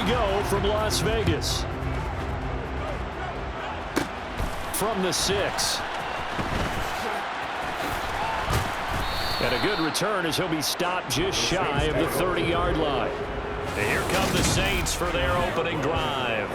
we go from Las Vegas. From the 6. And a good return as he'll be stopped just shy of the 30-yard line. And here come the Saints for their opening drive.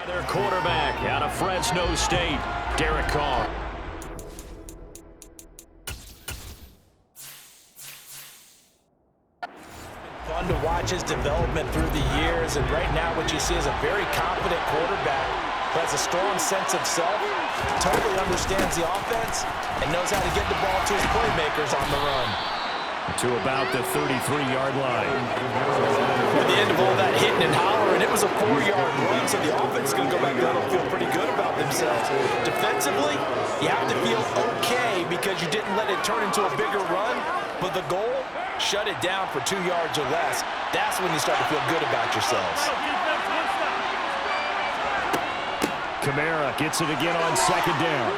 Their quarterback out of Fresno State, Derek Carr. Fun to watch his development through the years, and right now what you see is a very confident quarterback who has a strong sense of self, totally understands the offense, and knows how to get the ball to his playmakers on the run. To about the 33-yard line. At the end of all that hitting and hollering, it was a 4-yard run, so the offense is going to go back down and feel pretty good about themselves. Defensively, you have to feel okay because you didn't let it turn into a bigger run, but the goal, shut it down for 2 yards or less. That's when you start to feel good about yourselves. Kamara gets it again on second down.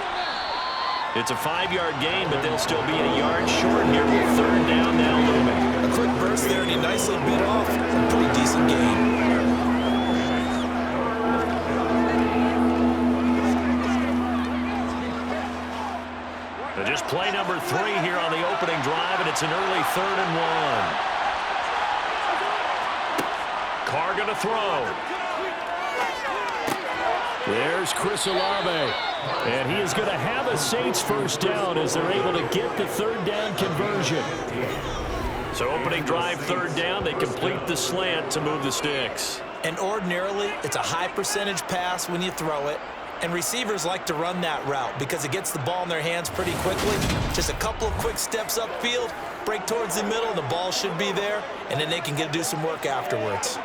It's a 5-yard gain, but they'll still be a yard short here with third down now looming. A quick burst there, and he nicely bit off a pretty decent gain. Just play number 3 here on the opening drive, and it's an early 3rd and 1. Carr going to throw. There's Chris Olave. And he is going to have a Saints first down as they're able to get the third down conversion. So opening drive, third down, they complete the slant to move the sticks. And ordinarily, it's a high percentage pass when you throw it. And receivers like to run that route because it gets the ball in their hands pretty quickly. Just a couple of quick steps upfield, break towards the middle, the ball should be there, and then they can do some work afterwards.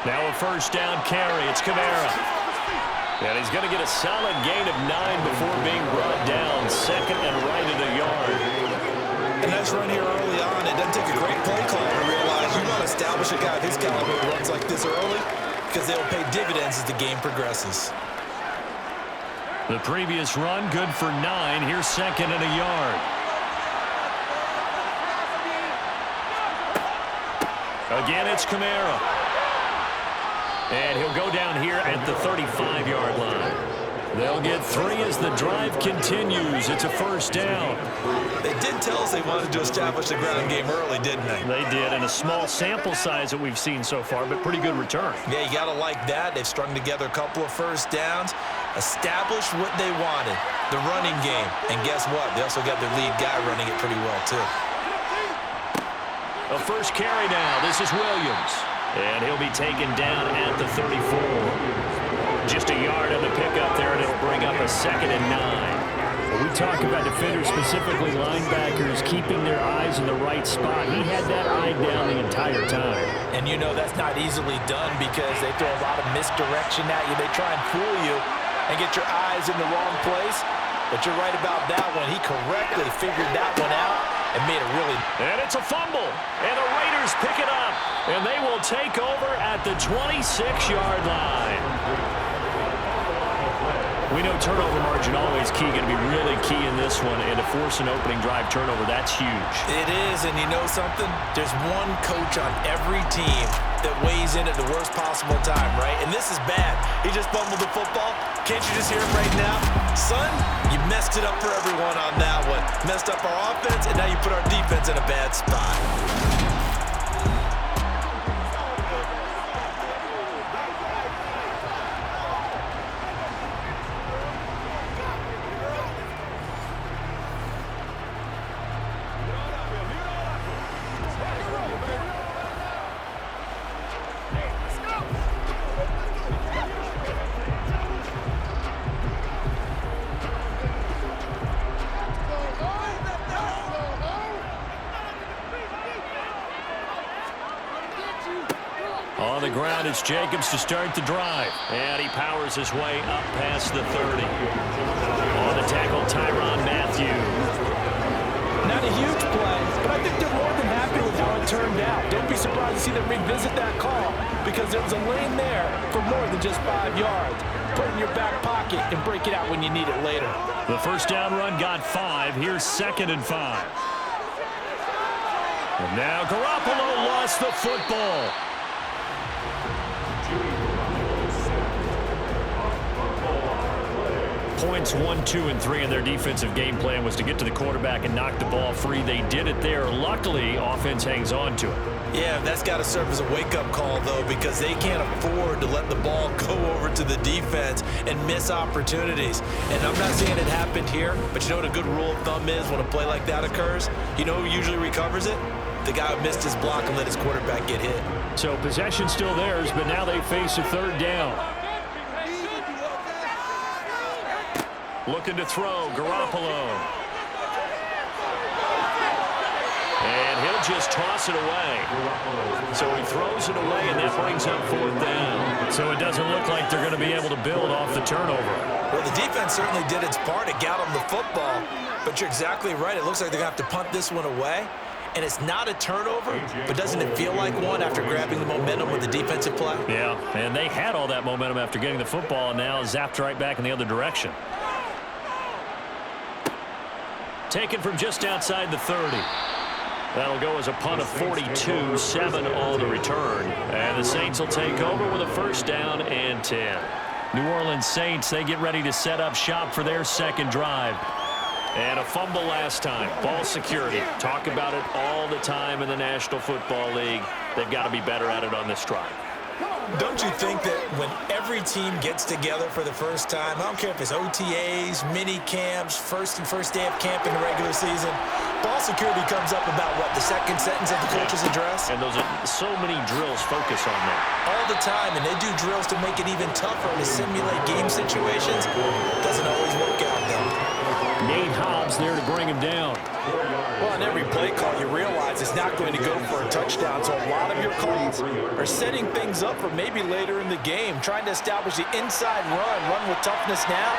Now a first down carry. It's Kamara. And he's going to get a solid gain of 9 before being brought down. Second and right at a yard. A nice run here early on. It doesn't take a great play call to realize you want to establish a guy of his caliber who runs like this early because they'll pay dividends as the game progresses. The previous run, good for 9. Here's second and a yard. Again, it's Kamara. And he'll go down here at the 35-yard line. They'll get 3 as the drive continues. It's a first down. They did tell us they wanted to establish the ground game early, didn't they? They did, and a small sample size that we've seen so far, but pretty good return. Yeah, you got to like that. They've strung together a couple of first downs, established what they wanted, the running game. And guess what? They also got their lead guy running it pretty well, too. A first carry now. This is Williams. And he'll be taken down at the 34. Just a yard on the pickup there, and it'll bring up a second and 9. When we talk about defenders, specifically linebackers, keeping their eyes in the right spot, he had that eye down the entire time. And you know that's not easily done because they throw a lot of misdirection at you. They try and fool you and get your eyes in the wrong place. But you're right about that one. He correctly figured that one out and made it really... And it's a fumble, and the Raiders pick it up, and they will take over at the 26-yard line. We know turnover margin always key, going to be really key in this one, and to force an opening drive turnover, that's huge. It is, and you know something? There's one coach on every team that weighs in at the worst possible time, right? And this is bad. He just fumbled the football. Can't you just hear him right now? Son, you messed it up for everyone on that one. Messed up our offense, and now you put our defense in a bad spot. ground. It's Jacobs to start the drive. And he powers his way up past the 30. On the tackle, Tyrann Mathieu. Not a huge play, but I think they're more than happy with how it turned out. Don't be surprised to see them revisit that call because there was a lane there for more than just 5 yards. Put it in your back pocket and break it out when you need it later. The first down run got 5. Here's 2nd and 5. And now Garoppolo lost the football. Points 1, 2, and 3 in their defensive game plan was to get to the quarterback and knock the ball free. They did it there. Luckily, offense hangs on to it. Yeah, that's got to serve as a wake-up call, though, because they can't afford to let the ball go over to the defense and miss opportunities. And I'm not saying it happened here, but you know what a good rule of thumb is when a play like that occurs? You know who usually recovers it? The guy who missed his block and let his quarterback get hit. So possession still theirs, but now they face a 3rd down. Looking to throw, Garoppolo. And he'll just toss it away. So he throws it away, and that brings up 4th down. So it doesn't look like they're going to be able to build off the turnover. Well, the defense certainly did its part. It got them the football. But you're exactly right. It looks like they're going to have to punt this one away. And it's not a turnover, but doesn't it feel like one after grabbing the momentum with the defensive play? Yeah, and they had all that momentum after getting the football, and now zapped right back in the other direction. Taken from just outside the 30. That'll go as a punt of 42, 7 on the return. And the Saints will take over with a 1st down and 10. New Orleans Saints, they get ready to set up shop for their 2nd drive. And a fumble last time. Ball security. Talk about it all the time in the National Football League. They've got to be better at it on this drive. Don't you think that when every team gets together for the first time, I don't care if it's OTAs, mini camps, first day of camp in the regular season, ball security comes up about what, the 2nd sentence of the coach's address? And those are so many drills focus on that. All the time, and they do drills to make it even tougher to simulate game situations. Doesn't always work out, though. Nate Hobbs there to bring him down. Well, on every play call, you realize it's not going to go for a touchdown, so a lot of your calls are setting things up for maybe later in the game, trying to establish the inside run with toughness now,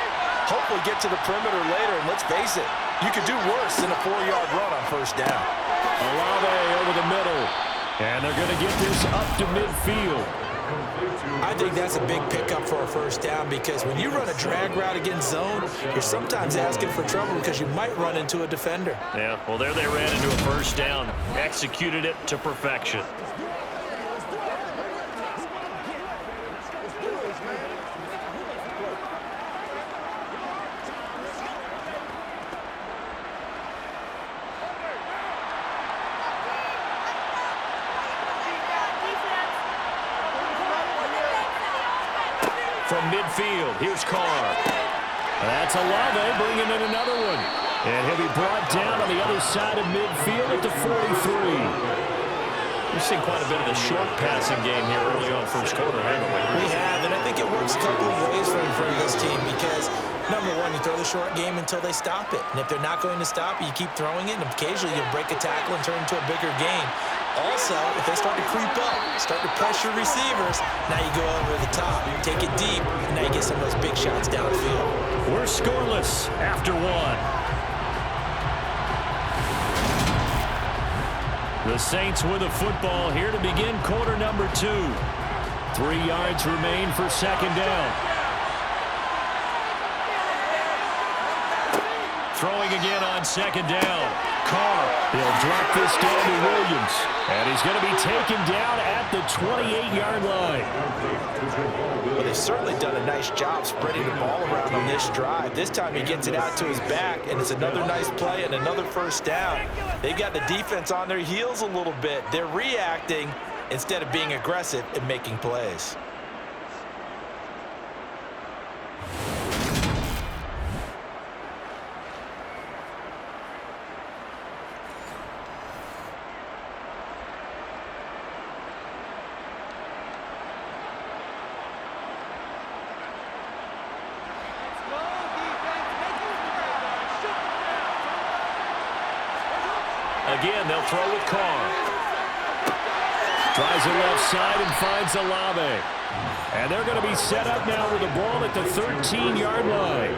hopefully get to the perimeter later, and let's face it, you could do worse than a 4-yard run on 1st down. Olave over the middle, and they're going to get this up to midfield. I think that's a big pickup for a 1st down because when you run a drag route against zone, you're sometimes asking for trouble because you might run into a defender. Yeah, well, there they ran into a 1st down, executed it to perfection. From midfield, here's Carr. That's Olave bringing in another one. And he'll be brought down on the other side of midfield at the 43. We've seen quite a bit of the short passing game here early on 1st quarter, haven't we? We have, and I think it works a couple of ways for this team because, number one, you throw the short game until they stop it. And if they're not going to stop it, you keep throwing it, and occasionally you break a tackle and turn it into a bigger gain. Also, if they start to creep up, start to pressure receivers, now you go over the top, take it deep, and now you get some of those big shots downfield. We're scoreless after 1. The Saints with a football here to begin quarter number 2. 3 yards remain for 2nd down. Throwing again on 2nd down. Carr, he'll drop this down to Williams. And he's going to be taken down at the 28-yard line. Well, they've certainly done a nice job spreading the ball around on this drive. This time he gets it out to his back, and it's another nice play and another 1st down. They've got the defense on their heels a little bit. They're reacting instead of being aggressive and making plays. Again, they'll throw with Carr. Tries it left side and finds Olave. And they're going to be set up now with the ball at the 13-yard line.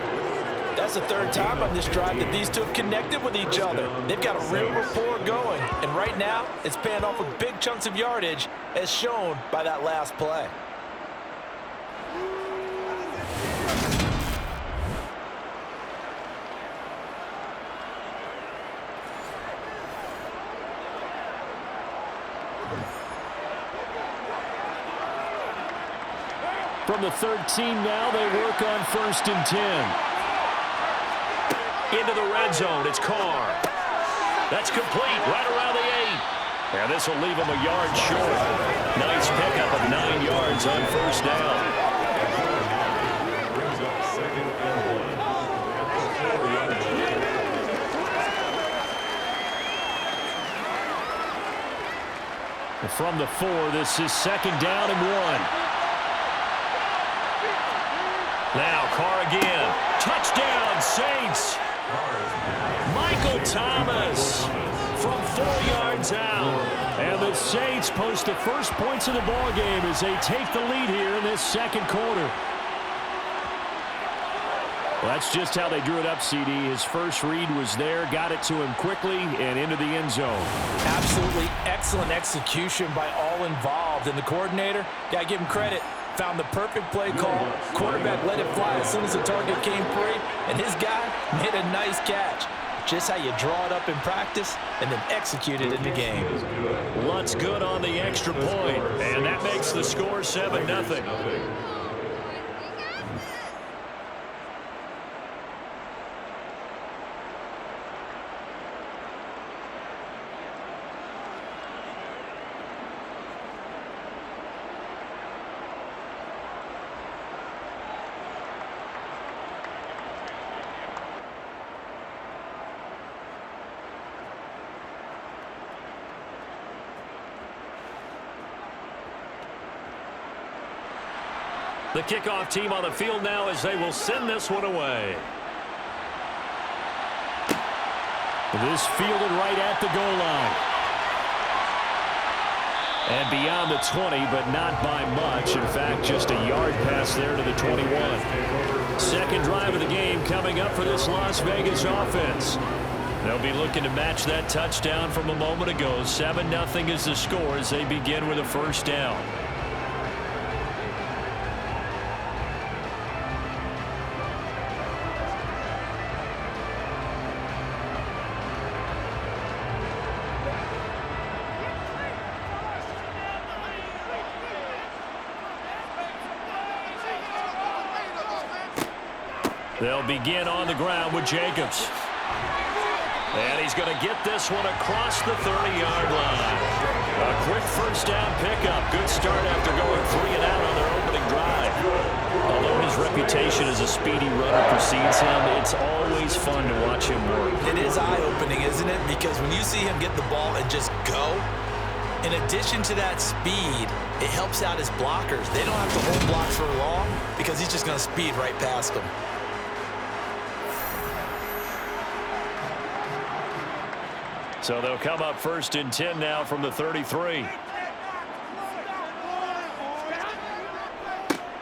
That's the third time on this drive that these two have connected with each other. They've got a real rapport going. And right now, it's paying off with big chunks of yardage, as shown by that last play. From the 13 now, they work on 1st and 10. Into the red zone, it's Carr. That's complete, right around the 8. And this will leave him a yard short. Nice pickup of 9 yards on 1st down. From the 4, this is 2nd down and 1. Now Carr again. Touchdown, Saints. Michael Thomas from 4 yards out. And the Saints post the first points of the ball game as they take the lead here in this second quarter. Well, that's just how they drew it up, CD. His first read was there, got it to him quickly, and into the end zone. Absolutely excellent execution by all involved. And the coordinator, got to give him credit, found the perfect play call. Quarterback let it fly as soon as the target came free, and his guy made a nice catch. Just how you draw it up in practice and then execute it in the game. Lutz good on the extra point, and that makes the score 7-0. The kickoff team on the field now as they will send this one away. This fielded right at the goal line. And beyond the 20, but not by much. In fact, just a yard pass there to the 21. Second drive of the game coming up for this Las Vegas offense. They'll be looking to match that touchdown from a moment ago. 7-0 is the score as they begin with a first down. They'll begin on the ground with Jacobs. And he's going to get this one across the 30-yard line. A quick first down pickup. Good start after going 3 and out on their opening drive. Although his reputation as a speedy runner precedes him, it's always fun to watch him work. It is eye-opening, isn't it? Because when you see him get the ball and just go, in addition to that speed, it helps out his blockers. They don't have to hold blocks for long because he's just going to speed right past them. So they'll come up 1st and 10 now from the 33.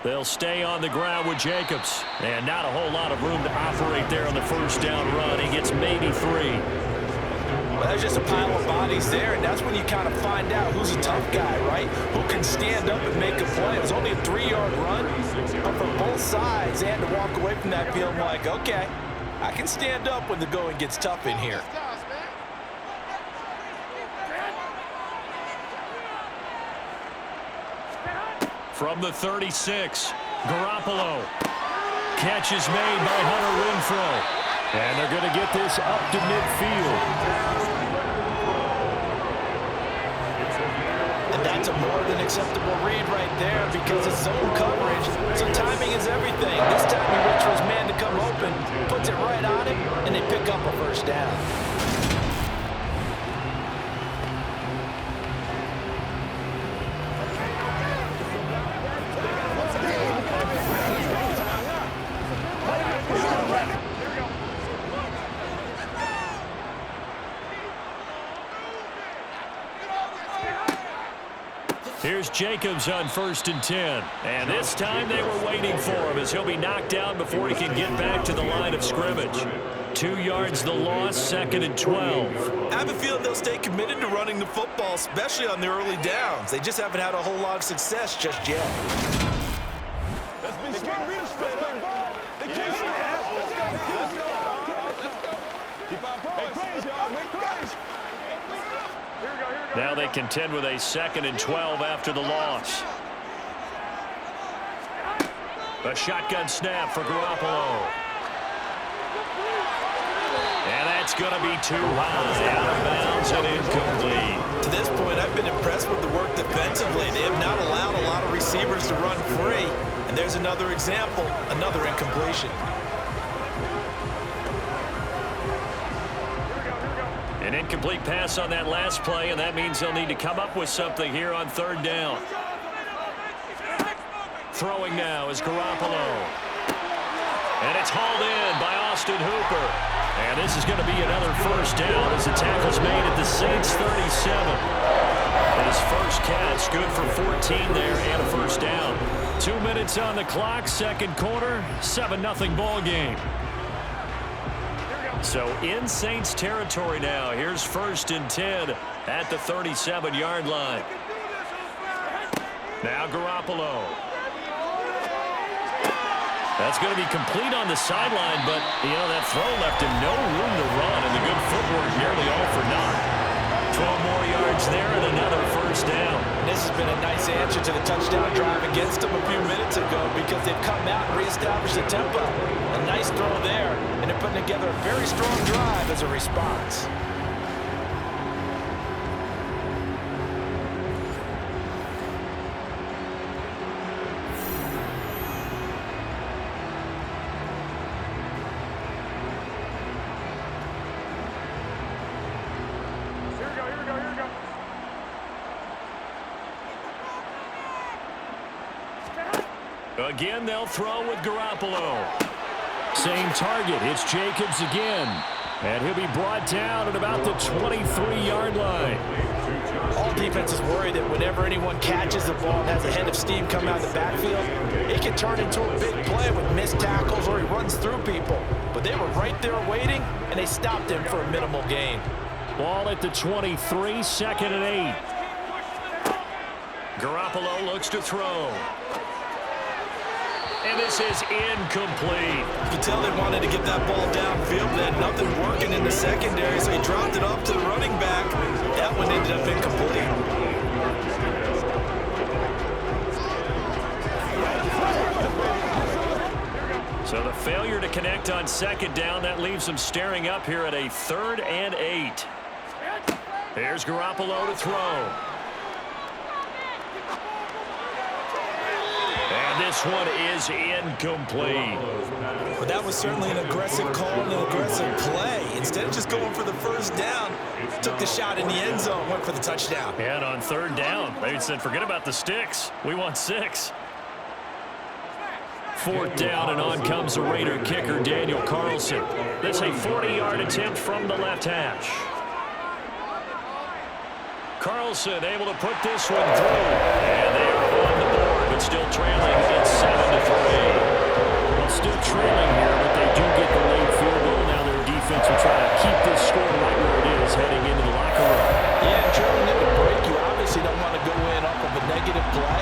They'll stay on the ground with Jacobs. And not a whole lot of room to operate there on the first down run. He gets maybe 3. Well, there's just a pile of bodies there, and that's when you kind of find out who's a tough guy, right? Who can stand up and make a play. It was only a 3-yard run, but for both sides, they had to walk away from that feeling like, okay, I can stand up when the going gets tough in here. From the 36, Garoppolo. Catch is made by Hunter Renfrow. And they're going to get this up to midfield. And that's a more than acceptable read right there because it's zone coverage. So timing is everything. This time he waits for his man to come open, puts it right on him, and they pick up a first down. Here's Jacobs on 1st and 10. And this time they were waiting for him as he'll be knocked down before he can get back to the line of scrimmage. 2 yards the loss, 2nd and 12. I have a feeling they'll stay committed to running the football, especially on the early downs. They just haven't had a whole lot of success just yet. Now they contend with a 2nd and 12 after the loss. A shotgun snap for Garoppolo. And that's going to be too high, out of bounds and incomplete. To this point, I've been impressed with the work defensively. They have not allowed a lot of receivers to run free. And there's another example, another incompletion. An incomplete pass on that last play, and that means they'll need to come up with something here on 3rd down. Throwing now is Garoppolo. And it's hauled in by Austin Hooper. And this is going to be another 1st down as the tackle's made at the Saints 37. His first catch, good for 14 there and a 1st down. 2 minutes on the clock, 2nd quarter, 7-0 ball game. So in Saints territory now. Here's 1st and 10 at the 37-yard line. Now Garoppolo. That's going to be complete on the sideline, but, you know, that throw left him no room to run, and the good footwork nearly all for naught. 12 more yards there and another 1st down. This has been a nice answer to the touchdown drive against them a few minutes ago because they've come out and reestablished the tempo. A nice throw there, and they're putting together a very strong drive as a response. Again, they'll throw with Garoppolo. Same target. It's Jacobs again. And he'll be brought down at about the 23-yard line. All defenses worry that whenever anyone catches the ball and has a head of steam come out of the backfield, it can turn into a big play with missed tackles or he runs through people. But they were right there waiting, and they stopped him for a minimal gain. Ball at the 23, 2nd and 8. Garoppolo looks to throw. And this is incomplete. You can tell they wanted to get that ball downfield. They had nothing working in the secondary, so he dropped it off to the running back. That one ended up incomplete. So the failure to connect on 2nd down, that leaves them staring up here at a 3rd and 8. There's Garoppolo to throw. This one is incomplete. But that was certainly an aggressive call and an aggressive play. Instead of just going for the 1st down, took the shot in the end zone, went for the touchdown. And on 3rd down, they said, forget about the sticks. We want 6. 4th down, and on comes the Raider kicker, Daniel Carlson. That's a 40-yard attempt from the left hash. Carlson able to put this one through. And they are on the board, but still trailing. It's 7-3. Well, still trailing here, but they do get the late field goal. Now their defense will try to keep this score right where it is heading into the locker room. Yeah, and trailing in the break, you obviously don't want to go in off of a negative play.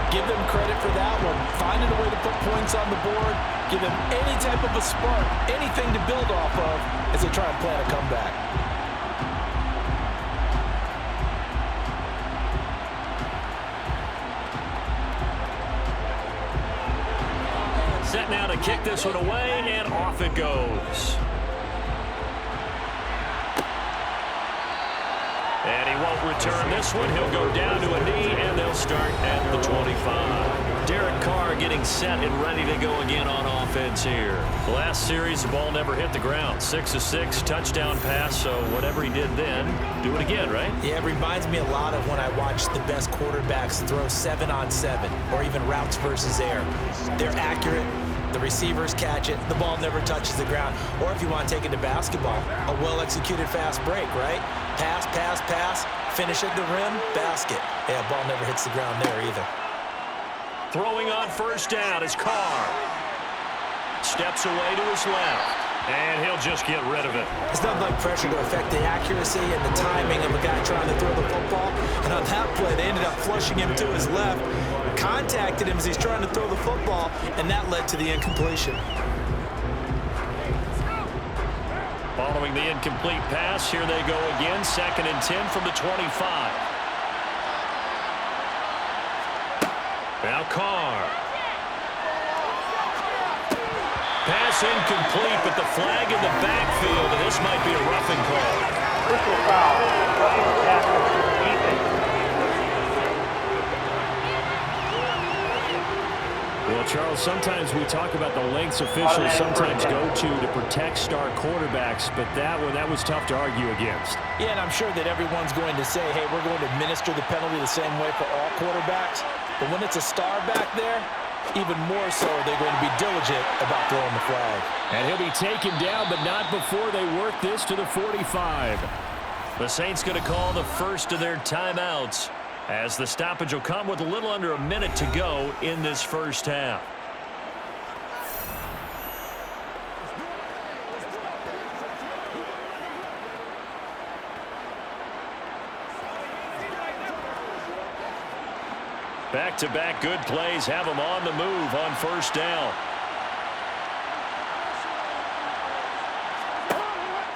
Give them credit for that one. Finding a way to put points on the board. Give them any type of a spark, anything to build off of as they try and plan a comeback. Set now to kick this one away, and off it goes. And he won't return this one. He'll go down to a knee, and they'll start at the 25. Derek Carr getting set and ready to go again on offense here. The last series, the ball never hit the ground. 6 of 6, touchdown pass, so whatever he did then, do it again, right? Yeah, it reminds me a lot of when I watched the best quarterbacks throw 7-on-7 or even routes versus air. They're accurate, The receivers catch it. The ball never touches the ground. Or if you want to take it to basketball, a well-executed fast break, right? Pass, pass, pass, finish at the rim, basket. Yeah, ball never hits the ground there either. Throwing on first down is Carr. Steps away to his left. And he'll just get rid of it. It's not like pressure to affect the accuracy and the timing of a guy trying to throw the football. And on that play, they ended up flushing him to his left, contacted him as he's trying to throw the football, and that led to the incompletion. Following the incomplete pass, here they go again. 2nd and 10 from the 25. Now Carr. Pass incomplete, but the flag in the backfield, and this might be a roughing call. Personal foul. Roughing the tackle. Defense. Well, Charles, sometimes we talk about the lengths officials sometimes go to protect star quarterbacks, but that was tough to argue against. Yeah, and I'm sure that everyone's going to say, hey, we're going to administer the penalty the same way for all quarterbacks. But when it's a star back there, even more so, they're going to be diligent about throwing the flag. And he'll be taken down, but not before they work this to the 45. The Saints going to call the first of their timeouts, as the stoppage will come with a little under a minute to go in this first half. Back-to-back good plays have them on the move on first down.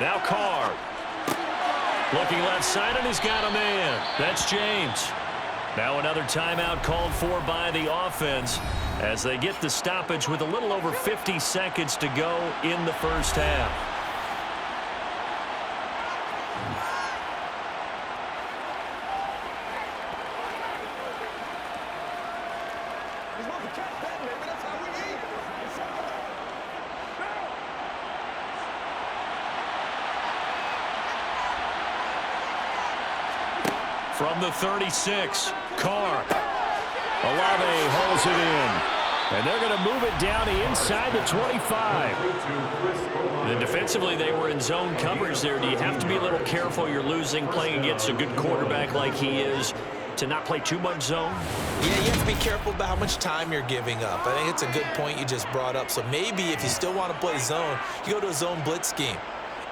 Now Carr. Looking left side, and he's got a man. That's James. Now another timeout called for by the offense as they get the stoppage with a little over 50 seconds to go in the first half. From the 36, Carr. Olave holds it in. And they're going to move it down to inside the 25. And defensively, they were in zone coverage there. Do you have to be a little careful? You're losing, playing against a good quarterback like he is, to not play too much zone? Yeah, you have to be careful about how much time you're giving up. I think it's a good point you just brought up. So maybe if you still want to play zone, you go to a zone blitz scheme.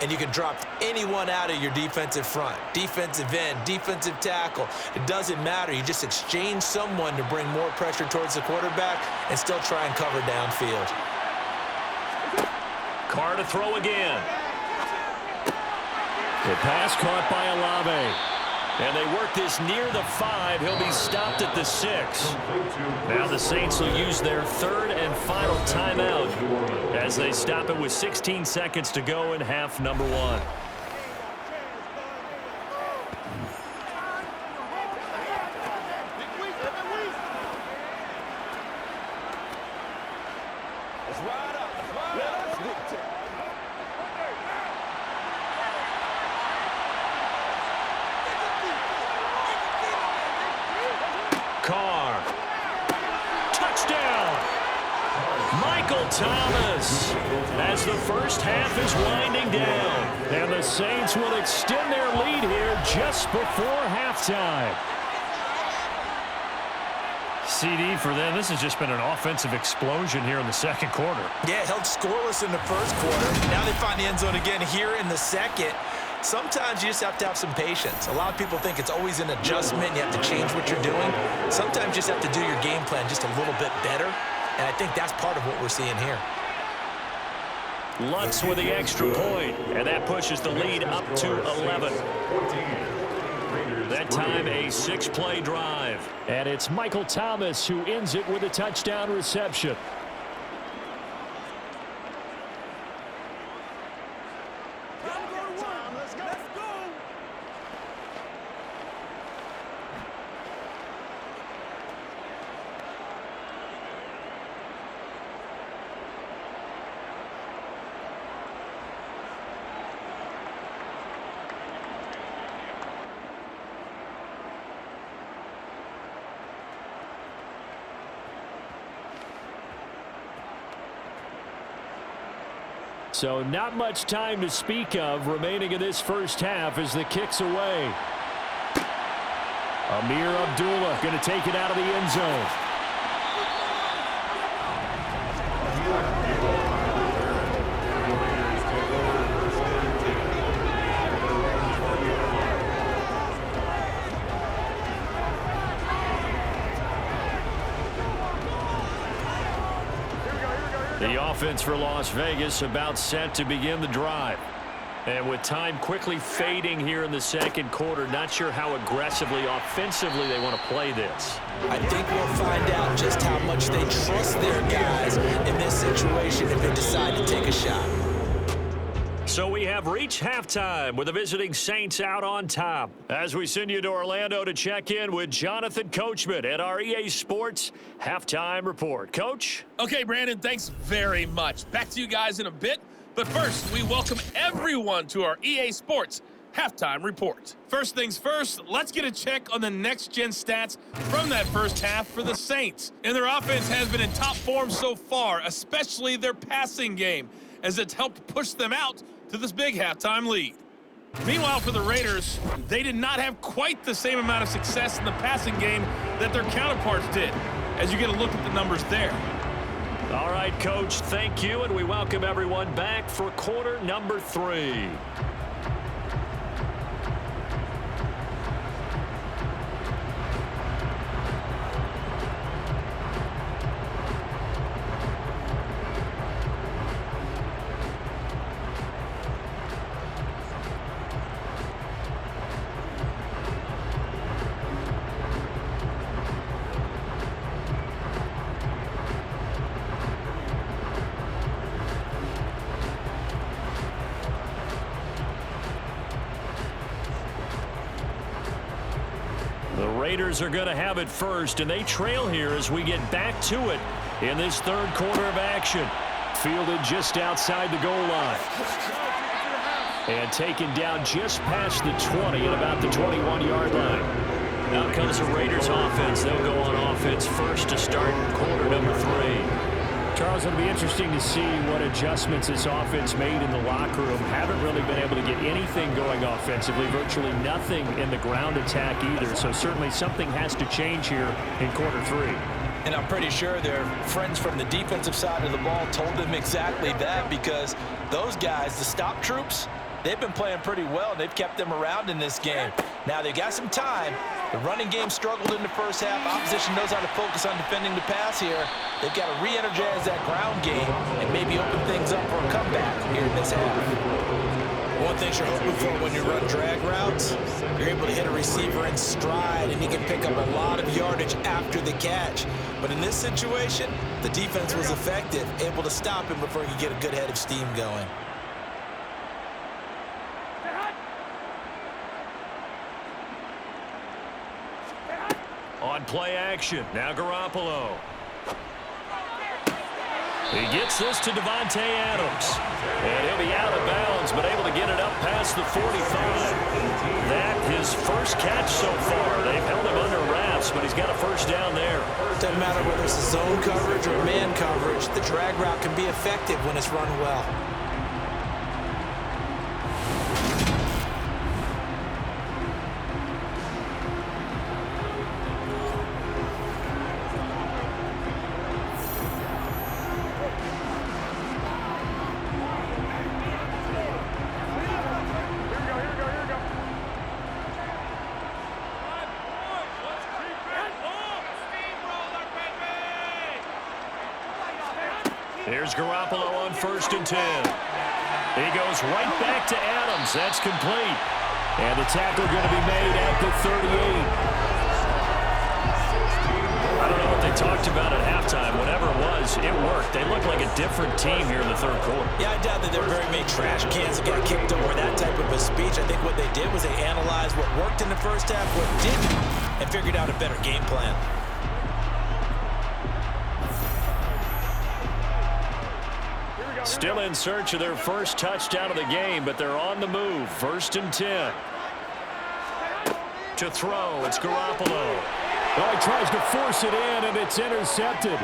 And you can drop anyone out of your defensive front, defensive end, defensive tackle. It doesn't matter. You just exchange someone to bring more pressure towards the quarterback and still try and cover downfield. Carr to throw again. The pass caught by Olave. And they work this near the 5. He'll be stopped at the 6. Now the Saints will use their third and final timeout as they stop it with 16 seconds to go in half number 1. Carr. Touchdown. Michael Thomas, as the first half is winding down. And the Saints will extend their lead here just before halftime. CD for them, this has just been an offensive explosion here in the second quarter. Yeah, held scoreless in the first quarter. Now they find the end zone again here in the second. Sometimes you just have to have some patience. A lot of people think it's always an adjustment. You have to change what you're doing. Sometimes you just have to do your game plan just a little bit better. And I think that's part of what we're seeing here. Lutz with the extra point, and that pushes the lead up to 11. That time a 6-play drive. And it's Michael Thomas who ends it with a touchdown reception. So not much time to speak of remaining in this first half as the kick's away. Amir Abdullah going to take it out of the end zone. The offense for Las Vegas about set to begin the drive. And with time quickly fading here in the second quarter, not sure how aggressively, offensively they want to play this. I think we'll find out just how much they trust their guys in this situation if they decide to take a shot. So we have reached halftime with the visiting Saints out on top. As we send you to Orlando to check in with Jonathan Coachman at our EA Sports Halftime Report. Coach? Okay, Brandon, thanks very much. Back to you guys in a bit. But first, we welcome everyone to our EA Sports Halftime Report. First things first, let's get a check on the next-gen stats from that first half for the Saints. And their offense has been in top form so far, especially their passing game, as it's helped push them out to this big halftime lead. Meanwhile, for the Raiders, they did not have quite the same amount of success in the passing game that their counterparts did, as you get a look at the numbers there. All right, Coach, thank you, and we welcome everyone back for quarter number 3. The Raiders are going to have it first, and they trail here as we get back to it in this third quarter of action. Fielded just outside the goal line. And taken down just past the 20 at about the 21-yard line. Now comes the Raiders offense. They'll go on offense first to start quarter number 3. Charles, it'll be interesting to see what adjustments this offense made in the locker room. Haven't really been able to get anything going offensively, virtually nothing in the ground attack either. So certainly something has to change here in quarter 3. And I'm pretty sure their friends from the defensive side of the ball told them exactly that, because those guys, the stop troops, they've been playing pretty well. They've kept them around in this game. Now they've got some time. The running game struggled in the first half. Opposition knows how to focus on defending the pass here. They've got to re-energize that ground game and maybe open things up for a comeback here in this half. One thing you're hoping for when you run drag routes, you're able to hit a receiver in stride, and he can pick up a lot of yardage after the catch. But in this situation, the defense was effective, able to stop him before he could get a good head of steam going. On play action, now Garoppolo. He gets this to Devontae Adams. And he'll be out of bounds, but able to get it up past the 45. That his first catch so far. They've held him under wraps, but he's got a first down there. Doesn't matter whether it's a zone coverage or man coverage, the drag route can be effective when it's run well. Here's Garoppolo on 1st and 10. He goes right back to Adams. That's complete. And the tackle going to be made at the 38. I don't know what they talked about at halftime. Whatever it was, it worked. They looked like a different team here in the third quarter. Yeah, I doubt that there were very many trash cans that got kicked over that type of a speech. I think what they did was they analyzed what worked in the first half, what didn't, and figured out a better game plan. Still in search of their first touchdown of the game, but they're on the move. 1st and 10. To throw, it's Garoppolo. Oh, he tries to force it in, and it's intercepted.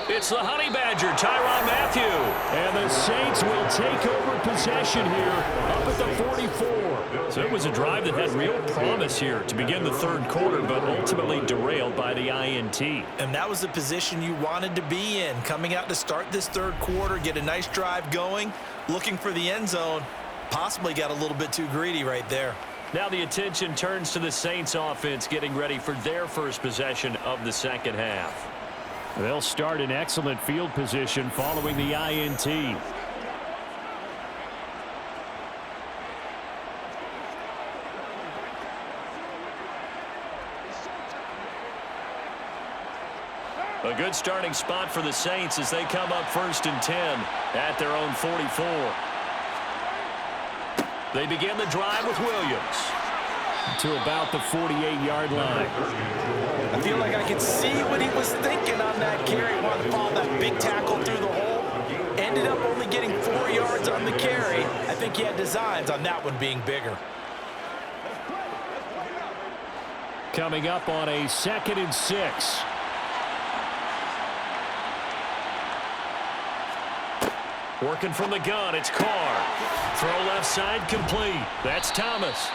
It's the Honey Badger, Tyrann Mathieu. And the Saints will take over possession here up at the 44. So it was a drive that had real promise here to begin the third quarter, but ultimately derailed by the INT. And that was the position you wanted to be in, coming out to start this third quarter, get a nice drive going, looking for the end zone. Possibly got a little bit too greedy right there. Now the attention turns to the Saints offense getting ready for their first possession of the second half. They'll start in excellent field position following the INT. A good starting spot for the Saints as they come up 1st and 10 at their own 44. They begin the drive with Williams. To about the 48-yard line. I feel like I could see what he was thinking on that carry. Wanted to follow that big tackle through the hole. Ended up only getting 4 yards on the carry. I think he had designs on that one being bigger. Coming up on a 2nd and 6. Working from the gun, it's Carr. Throw left side complete. That's Thomas.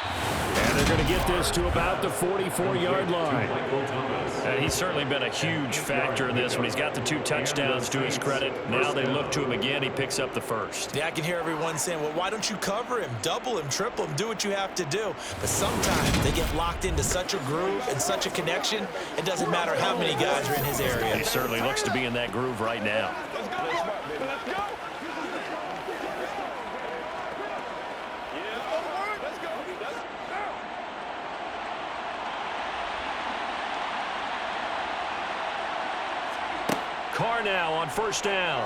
And they're going to get this to about the 44-yard line. And he's certainly been a huge factor in this one. He's got the 2 touchdowns to his credit. Now they look to him again. He picks up the first. Yeah, I can hear everyone saying, well, why don't you cover him, double him, triple him, do what you have to do. But sometimes they get locked into such a groove and such a connection, it doesn't matter how many guys are in his area. He certainly looks to be in that groove right now. Carr now on 1st down.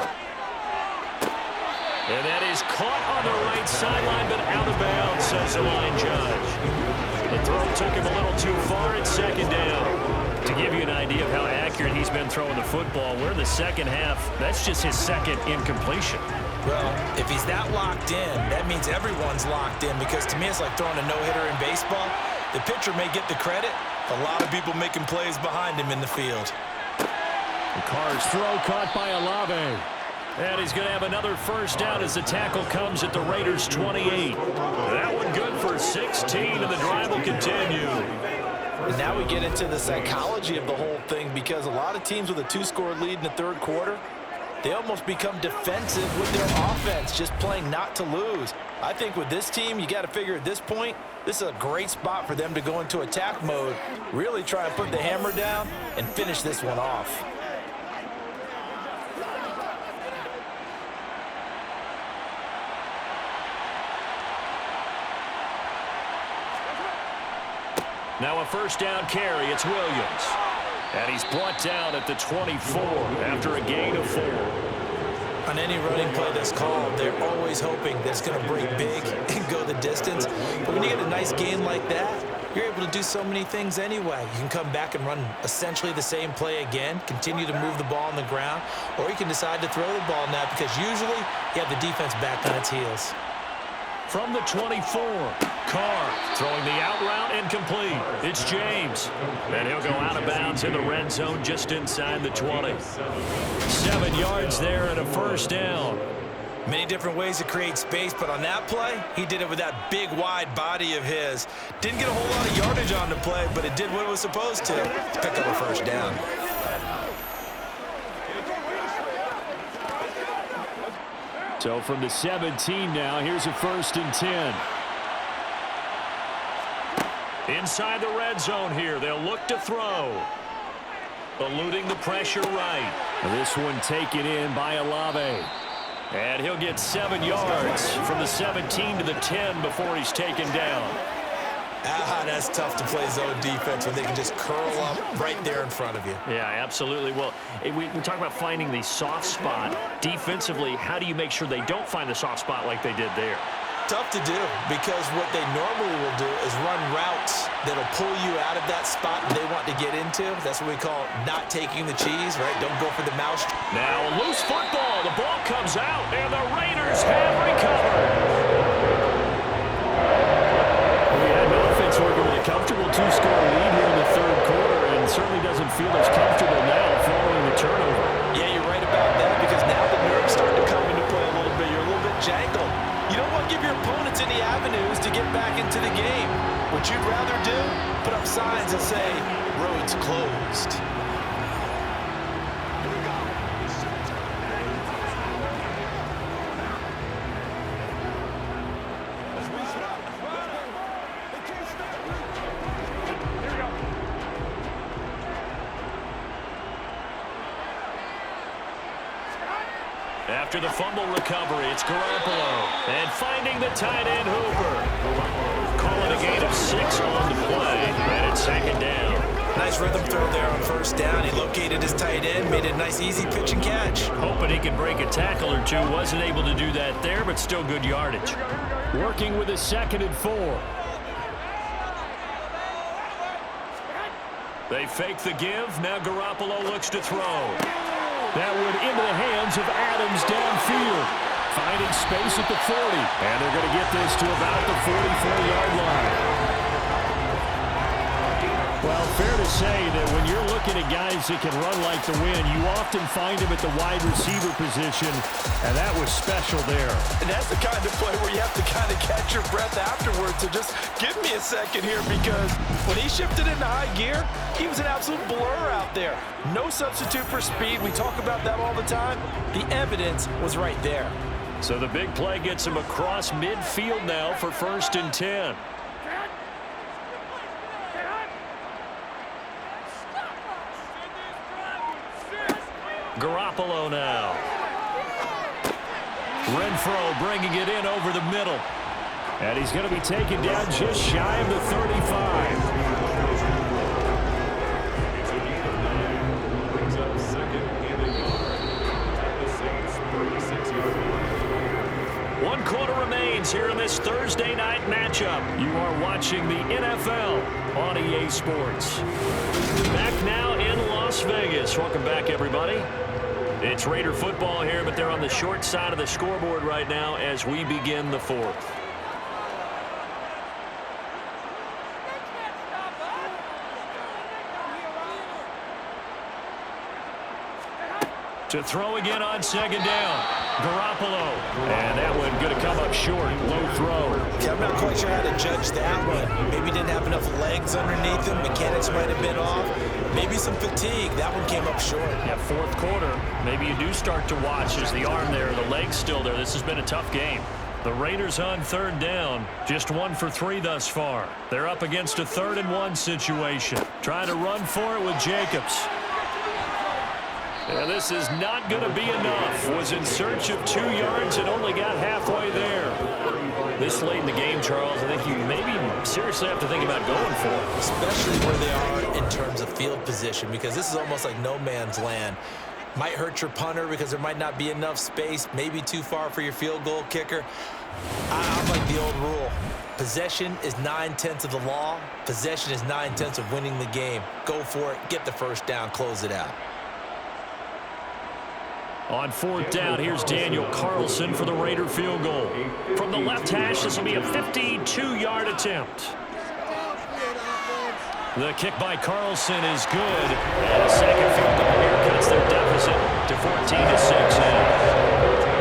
And that is caught on the right sideline, but out of bounds, says the line judge. The throw took him a little too far at 2nd down. To give you an idea of how accurate he's been throwing the football, we're in the second half. That's just his 2nd incompletion. Well, if he's that locked in, that means everyone's locked in, because to me it's like throwing a no-hitter in baseball. The pitcher may get the credit, a lot of people making plays behind him in the field. Carr's throw caught by Olave. And he's going to have another 1st down as the tackle comes at the Raiders' 28. That one good for 16, and the drive will continue. And now we get into the psychology of the whole thing, because a lot of teams with a 2-score lead in the third quarter, they almost become defensive with their offense, just playing not to lose. I think with this team, you got to figure at this point, this is a great spot for them to go into attack mode, really try and put the hammer down and finish this one off. Now a 1st down carry, it's Williams. And he's brought down at the 24 after a gain of 4. On any running play that's called, they're always hoping that it's going to break big and go the distance. But when you get a nice gain like that, you're able to do so many things anyway. You can come back and run essentially the same play again, continue to move the ball on the ground, or you can decide to throw the ball now, because usually you have the defense back on its heels. From the 24, Carr throwing the out route incomplete. It's James. And he'll go out of bounds in the red zone just inside the 20. 7 yards there and a 1st down. Many different ways to create space, but on that play, he did it with that big, wide body of his. Didn't get a whole lot of yardage on the play, but it did what it was supposed to. Pick up a 1st down. So from the 17 now, here's a 1st and 10. Inside the red zone here, they'll look to throw. Eluding the pressure right. This one taken in by Olave. And he'll get 7 yards from the 17 to the 10 before he's taken down. That's tough to play zone defense when they can just curl up right there in front of you. Yeah, absolutely. Well, we talk about finding the soft spot. Defensively, how do you make sure they don't find the soft spot like they did there? Tough to do, because what they normally will do is run routes that'll pull you out of that spot that they want to get into. That's what we call not taking the cheese, right? Don't go for the mouse. Now a loose football. The ball comes out, and the Raiders have recovered. We had an offense working with a comfortable 2-score lead here in the third quarter, and certainly doesn't feel as comfortable now following the turnover. Yeah, you're right After the fumble recovery, it's Garoppolo. And finding the tight end, Hooper. Calling a gain of 6 on the play. And it's second down. Nice rhythm throw there on first down. He located his tight end, made a nice easy pitch and catch. Hoping he could break a tackle or two. Wasn't able to do that there, but still good yardage. Working with a 2nd and 4. They fake the give. Now Garoppolo looks to throw. That one into the hands of Adams downfield. Finding space at the 40. And they're going to get this to about the 44-yard line. Well, fair to say that when you're looking at guys that can run like the wind, you often find them at the wide receiver position, and that was special there. And that's the kind of play where you have to kind of catch your breath afterwards. So just give me a second here, because when he shifted into high gear, he was an absolute blur out there. No substitute for speed. We talk about that all the time. The evidence was right there. So the big play gets him across midfield now for 1st and 10. Garoppolo now. Renfro bringing it in over the middle. And he's going to be taken down just shy of the 35. One quarter remains here in this Thursday night matchup. You are watching the NFL on EA Sports. Back now in Las Vegas. Welcome back, everybody. It's Raider football here, but they're on the short side of the scoreboard right now as we begin the 4th. To throw again on 2nd down. Garoppolo. And that one going to come up short. Low throw. Yeah, I'm not quite sure how to judge that one. Maybe didn't have enough legs underneath him. Mechanics might have been off. Maybe some fatigue. That one came up short. Yeah, 4th quarter. Maybe you do start to watch as the arm there, the leg's still there. This has been a tough game. The Raiders on 3rd down. Just 1 for 3 thus far. They're up against a 3rd and 1 situation. Trying to run for it with Jacobs. And this is not going to be enough. Was in search of 2 yards and only got halfway there. This late in the game, Charles, I think you maybe seriously have to think about going for it. Especially where they are in terms of field position, because this is almost like no man's land. Might hurt your punter because there might not be enough space, maybe too far for your field goal kicker. I'm like the old rule. Possession is 9/10 of the law. Possession is 9/10 of winning the game. Go for it, get the 1st down, close it out. On 4th down, here's Daniel Carlson for the Raider field goal. From the left hash, this will be a 52-yard attempt. The kick by Carlson is good. And a second field goal here cuts their deficit to 14-6 now.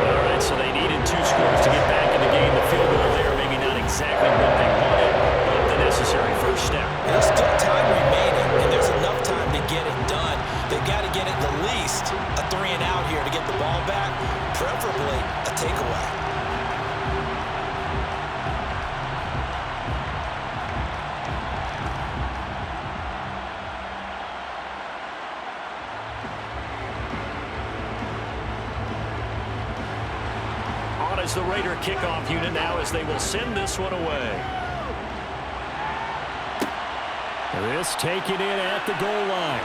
All right, so they needed 2 scores to get back in the game. The field goal there, maybe not exactly what they wanted, but the necessary 1st step. There's still time remaining, and there's enough time to get it done. They've got to get it at least a 3 and out here to get the ball back, preferably a takeaway. On as the Raider kickoff unit now as they will send this one away. This taken in at the goal line.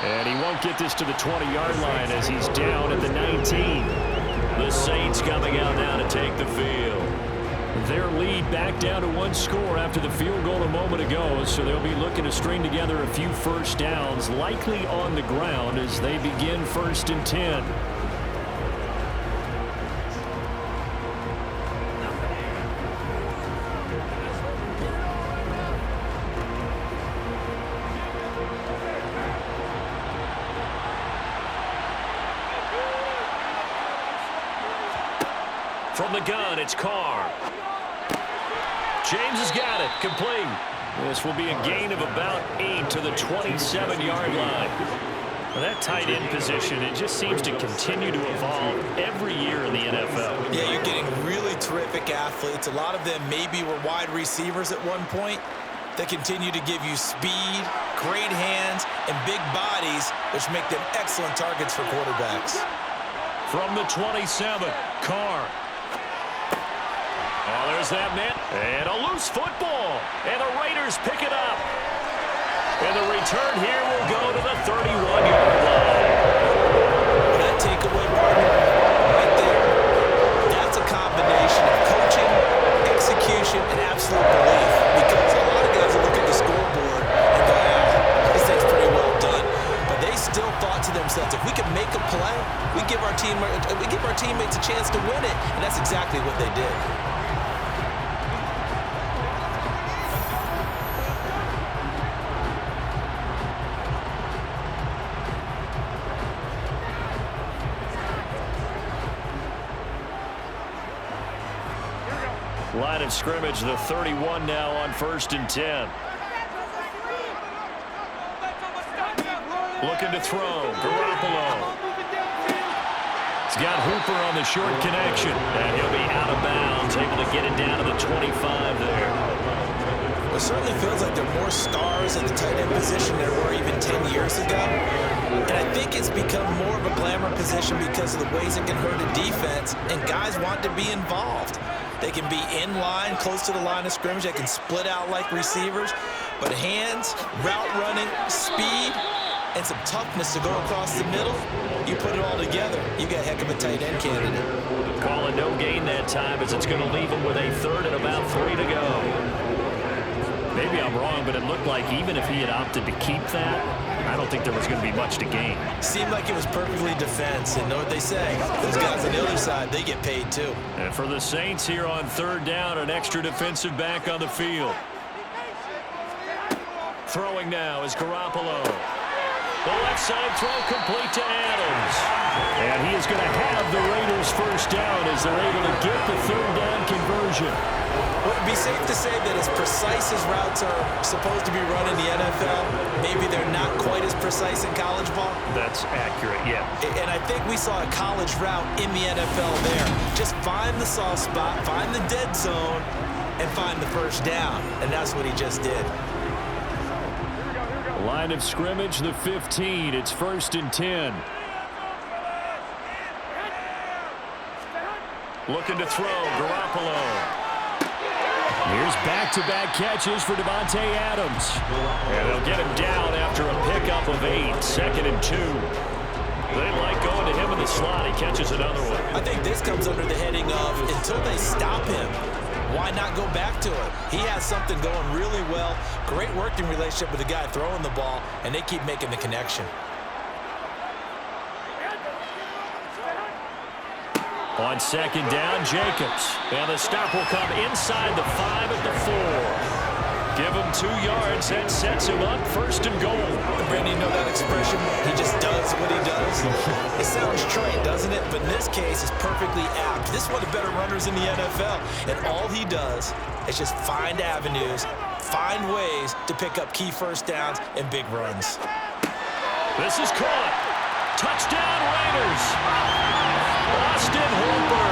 And he won't get this to the 20-yard line as he's down at the 19. The Saints coming out now to take the field. Their lead back down to 1 score after the field goal a moment ago, so they'll be looking to string together a few 1st downs, likely on the ground as they begin 1st and 10. From the gun, it's Carr. James has got it, complete. This will be a gain of about 8 to the 27-yard line. Well, that tight end position, it just seems to continue to evolve every year in the NFL. Yeah, you're getting really terrific athletes. A lot of them maybe were wide receivers at one point. They continue to give you speed, great hands, and big bodies, which make them excellent targets for quarterbacks. From the 27, Carr. Oh, there's that man. And a loose football. And the Raiders pick it up. And the return here will go to the 31-yard line. That takeaway, partner, right there, that's a combination of coaching, execution, and absolute belief. Because a lot of guys will look at the scoreboard and go, this thing's pretty well done. But they still thought to themselves, if we can make a play, we give our teammates a chance to win it. And that's exactly what they did. Line of scrimmage, the 31 now on 1st and 10. Looking to throw. Garoppolo. He's got Hooper on the short connection. And he'll be out of bounds, able to get it down to the 25 there. It certainly feels like there are more stars in the tight end position than there were even 10 years ago. And I think it's become more of a glamour position because of the ways it can hurt a defense, and guys want to be involved. They can be in line, close to the line of scrimmage. They can split out like receivers. But hands, route running, speed, and some toughness to go across the middle, you put it all together, you got a heck of a tight end candidate. Call it no gain that time as it's going to leave him with a 3rd and about 3 to go. Maybe I'm wrong, but it looked like even if he had opted to keep that, I don't think there was going to be much to gain. Seemed like it was perfectly defense, and know what they say. Those guys on the other side, they get paid too. And for the Saints here on 3rd down, an extra defensive back on the field. Throwing now is Garoppolo. The left side throw complete to Adams. And he is going to have the Raiders first down as they're able to get the 3rd down conversion. Well, it would be safe to say that as precise as routes are supposed to be run in the NFL, maybe they're not quite as precise in college ball. That's accurate, yeah. And I think we saw a college route in the NFL there. Just find the soft spot, find the dead zone, and find the first down. And that's what he just did. Line of scrimmage, the 15. It's 1st and 10. Looking to throw, Garoppolo. Here's back-to-back catches for Davante Adams. And they'll get him down after a pickup of 8. 2nd and 2. They like going to him in the slot. He catches another one. I think this comes under the heading of until they stop him, why not go back to it? He has something going really well. Great working relationship with the guy throwing the ball, and they keep making the connection. On 2nd down, Jacobs. And the stop will come inside the 5 at the 4. Give him 2 yards. That sets him up 1st and goal. Brandon, you know that expression? He just does what he does. It sounds trite, doesn't it? But in this case, it's perfectly apt. This is one of the better runners in the NFL. And all he does is just find avenues, find ways to pick up key first downs and big runs. This is caught. Touchdown, Raiders. Austin Hooper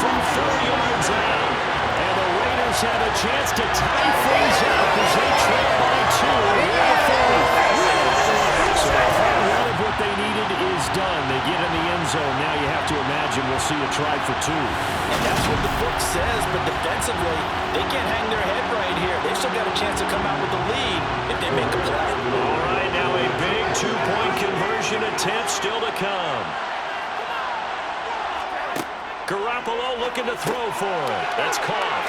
from 4 yards out. And the Raiders have a chance to tie things up as they trail by 2 in the 4th. So one of what they needed is done. They get in the end zone. Now you have to imagine we'll see a try for 2. And that's what the book says, but defensively, they can't hang their head right here. They've still got a chance to come out with the lead if they make a play. All right, now a big 2-point conversion attempt still to come. Garoppolo looking to throw for it. That's caught.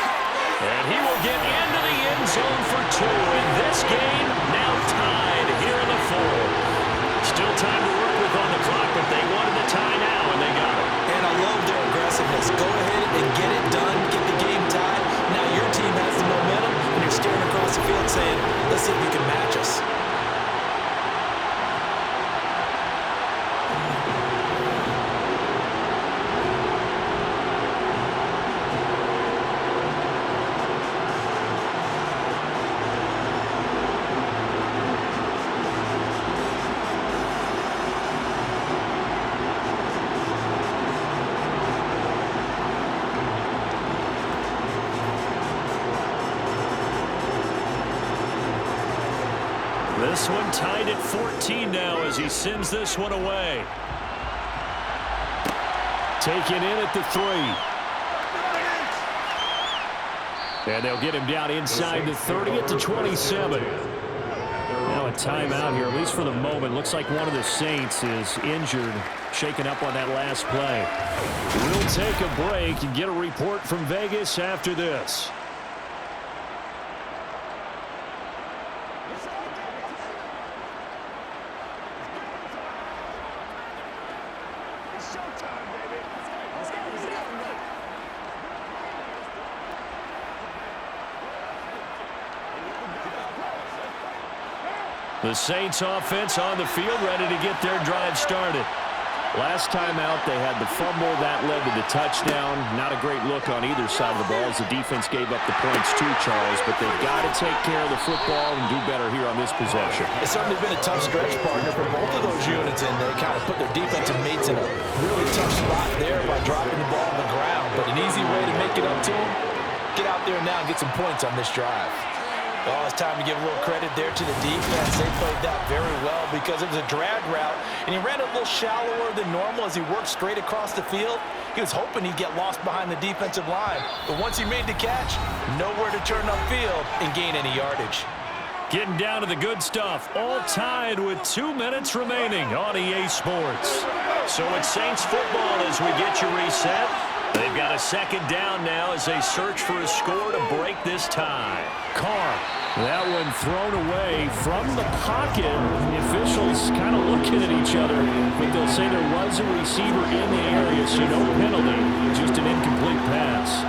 And he will get into the end zone for 2. And this game now tied here in the 4th. Still time to work with on the clock, but they wanted the tie now, and they got it. And I love their aggressiveness. Go ahead and get it done. Get the game tied. Now your team has the momentum, and you're staring across the field saying, let's see if you can match us. This one tied at 14 now as he sends this one away. Taken in at the 3. And they'll get him down inside the 30 at the 27. Now a timeout here, at least for the moment. Looks like one of the Saints is injured, shaken up on that last play. We'll take a break and get a report from Vegas after this. The Saints offense on the field, ready to get their drive started. Last time out, they had the fumble that led to the touchdown. Not a great look on either side of the ball as the defense gave up the points too, Charles, but they've got to take care of the football and do better here on this possession. It's certainly been a tough stretch, partner, for both of those units, and they kind of put their defensive mates in a really tough spot there by dropping the ball on the ground. But an easy way to make it up to them, get out there now and get some points on this drive. Oh, it's time to give a little credit there to the defense. They played that very well because it was a drag route, and he ran a little shallower than normal as he worked straight across the field. He was hoping he'd get lost behind the defensive line, but once he made the catch, nowhere to turn upfield and gain any yardage. Getting down to the good stuff, all tied with 2 minutes remaining on EA Sports. So it's Saints football as we get you reset. They've got a second down now as they search for a score to break this tie. Carr, that one thrown away from the pocket. The officials kind of looking at each other, but they'll say there was a receiver in the area, so no penalty, just an incomplete pass.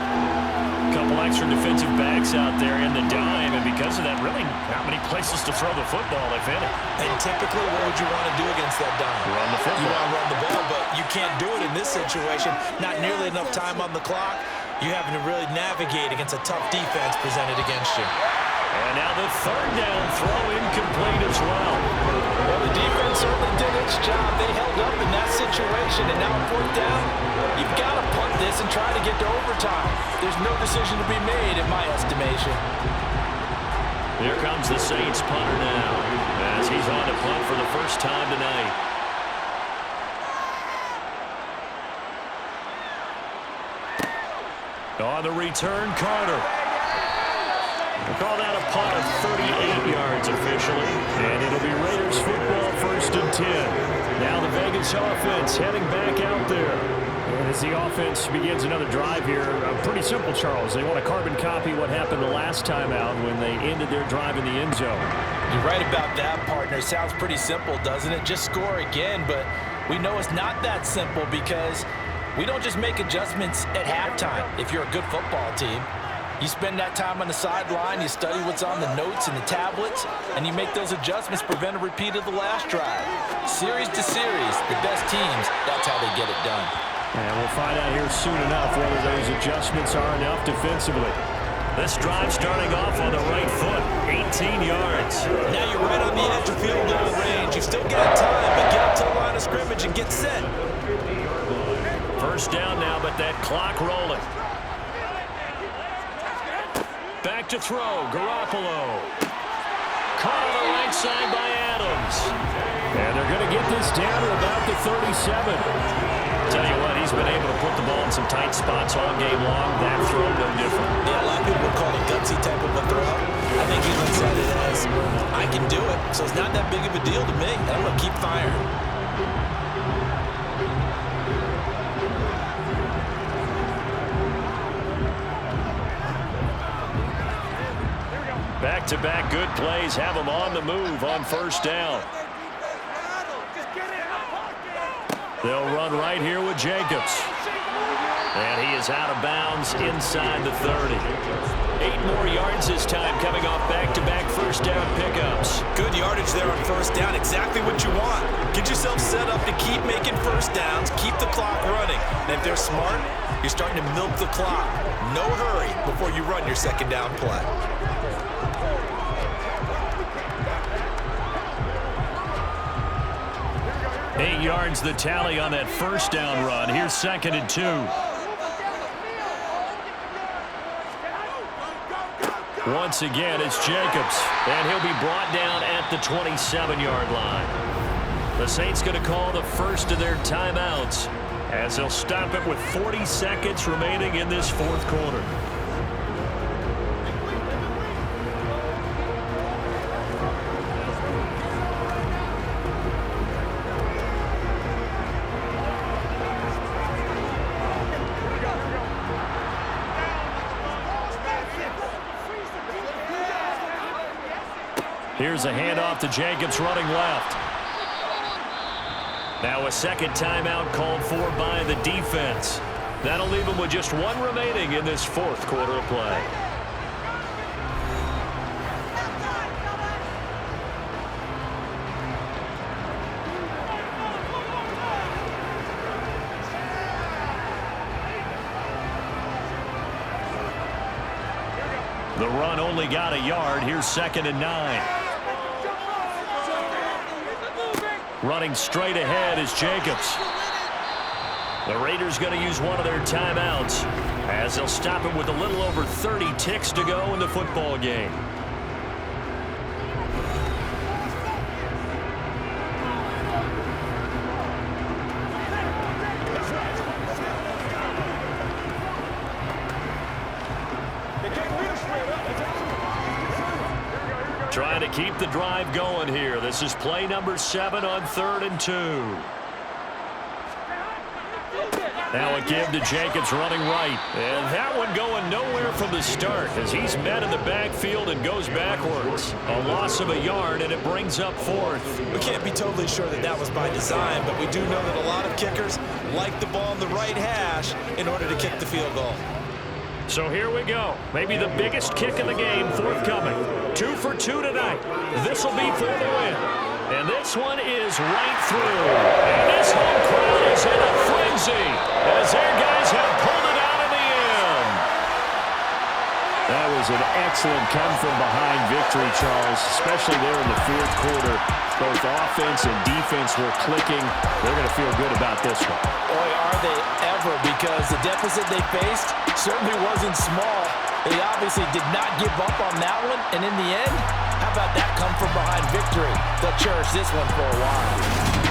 Couple extra defensive backs out there in the dime, and because of that, really not many places to throw the football, if any. And typically, what would you want to do against that dime? Run the football. You want to run the ball, but you can't do it in this situation. Not nearly enough time on the clock. You're having to really navigate against a tough defense presented against you. And now the third down throw incomplete as well. Well, the defense certainly did its job. They held up in that situation, and now fourth down, you've got to punt this and try to get to overtime. There's no decision to be made, in my estimation. Here comes the Saints punter now, as he's on to punt for the first time tonight. On the return, Carter. We'll call that a punt of 38 yards officially. And it'll be Raiders football, 1st and 10. Now the Vegas offense heading back out there. And as the offense begins another drive here, pretty simple, Charles. They want to carbon copy what happened the last time out when they ended their drive in the end zone. You're right about that, partner. Sounds pretty simple, doesn't it? Just score again, but we know it's not that simple because we don't just make adjustments at halftime if you're a good football team. You spend that time on the sideline, you study what's on the notes and the tablets, and you make those adjustments, prevent a repeat of the last drive. Series to series, the best teams, that's how they get it done. And we'll find out here soon enough whether those adjustments are enough defensively. This drive starting off on the right foot, 18 yards. Now you're right on the edge of field goal range. You still got time, but get up to the line of scrimmage and get set. First down now, but that clock rolling. Back to throw, Garoppolo. Caught on the right side by Adams. And they're going to get this down to about the 37. Tell you what, he's been able to put the ball in some tight spots all game long. That throw, no different. Yeah, a lot of people would call it gutsy type of a throw. I think he looks at it as, I can do it. So it's not that big of a deal to me. I'm going to keep firing. Back-to-back good plays have them on the move on first down. They'll run right here with Jacobs. And he is out of bounds inside the 30. 8 more yards this time coming off back-to-back first down pickups. Good yardage there on first down. Exactly what you want. Get yourself set up to keep making first downs. Keep the clock running. And if they're smart, you're starting to milk the clock. No hurry before you run your second down play. Eight yards the tally on that first down run. Here's 2nd and 2. Once again, it's Jacobs, and he'll be brought down at the 27-yard line. The Saints going to call the first of their timeouts as they'll stop it with 40 seconds remaining in this fourth quarter. Here's a handoff to Jacobs running left. Now a second timeout called for by the defense. That'll leave them with just one remaining in this fourth quarter of play. The run only got a yard. Here's 2nd and 9. Running straight ahead is Jacobs. The Raiders going to use one of their timeouts as they'll stop it with a little over 30 ticks to go in the football game. Trying to keep the drive going here. This is play number 7 on 3rd and 2. Now a give to Jacobs running right. And that one going nowhere from the start as he's met in the backfield and goes backwards. A loss of a yard, and it brings up 4th. We can't be totally sure that that was by design, but we do know that a lot of kickers like the ball on the right hash in order to kick the field goal. So here we go. Maybe the biggest kick in the game forthcoming. 2 for 2 tonight. This will be for the win. And this one is right through. And this home crowd is in a frenzy as their guys have pulled it out in the end. That was an excellent come-from-behind victory, Charles, especially there in the fourth quarter. Both offense and defense were clicking. They're going to feel good about this one. Boy, are they ever, because the deficit they faced certainly wasn't small. They obviously did not give up on that one, and in the end, how about that come-from-behind victory? They'll cherish this one for a while.